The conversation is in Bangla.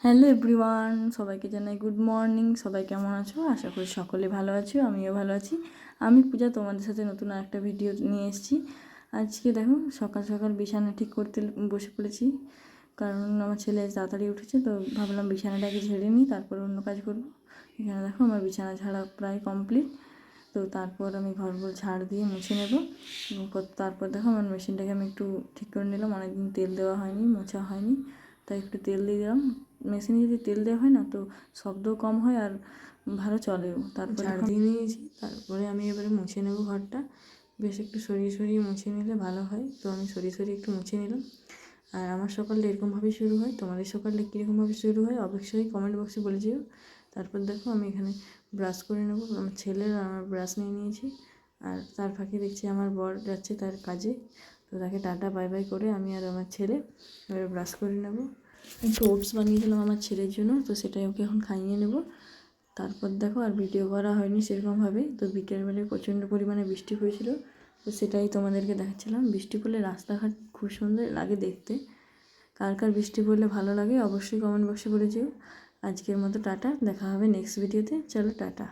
হ্যালো এভরিওয়ান, সবাইকে জানাই গুড মর্নিং। সবাই কেমন আছো? আশা করি সকলে ভালো আছো, আমিও ভালো আছি। আমি পূজা তোমাদের সাথে নতুন আরেকটা ভিডিও নিয়ে এসেছি। আজকে দেখো সকাল সকাল বিছানা ঠিক করতে বসে পড়েছি, কারণ আমার ছেলে তাড়াতাড়ি উঠেছে, তো ভাবলাম বিছানাটাকে ঝেড়ে নিই, তারপর অন্য কাজ করবো। এখানে দেখো আমার বিছানা ঝাড়া প্রায় কমপ্লিট। তো তারপর আমি ঘর ঝাড় দিয়ে মুছে নেব। তারপর দেখো আমার মেশিনটাকে আমি একটু ঠিক করে নিলাম, অনেকদিন তেল দেওয়া হয়নি, মোছা হয়নি, তাই একটু তেল দিয়ে দিলাম। মেশিনে যদি তেল দেওয়া হয় না তো শব্দও কম হয় আর ভালো চলেও। তারপর ঝাড় দিয়ে নিয়েছি, তারপরে আমি এবারে মুছে নেব ঘরটা। বেশ একটু সরিয়ে সরিয়ে মুছে নিলে ভালো হয়, তো আমি সরিয়ে সরিয়ে একটু মুছে নিলাম। আর আমার সকালটা এরকমভাবেই শুরু হয়, তোমাদের সকালটা কীরকমভাবে শুরু হয় অবশ্যই কমেন্ট বক্সে বলে যেও। তারপর দেখো আমি এখানে ব্রাশ করে নেব, আমার ছেলের আমার ব্রাশ নিয়ে নিয়েছি। আর তার ফাঁকে দেখছি আমার বর যাচ্ছে তার কাজে, তো তাকে টাটা বাই বাই করে আমি আর আমার ছেলে এবারে ব্রাশ করে নেব। একটু ওটস বানিয়েছিলাম আমার ছেলের জন্য, তো সেটাই ওকে এখন খাইয়ে নেব। তারপর দেখো আর ভিডিও করা হয়নি সেরকমভাবে, তো বিকেলবেলায় প্রচণ্ড পরিমাণে বৃষ্টি হয়েছিল, তো সেটাই তোমাদেরকে দেখাচ্ছিলাম। বৃষ্টি পড়লে রাস্তাঘাট খুব সুন্দর লাগে দেখতে। কার কার বৃষ্টি পড়লে ভালো লাগে অবশ্যই কমেন্ট বক্সে বলে যেও। আজকের মতো টাটা, দেখা হবে নেক্সট ভিডিওতে। চলো টাটা।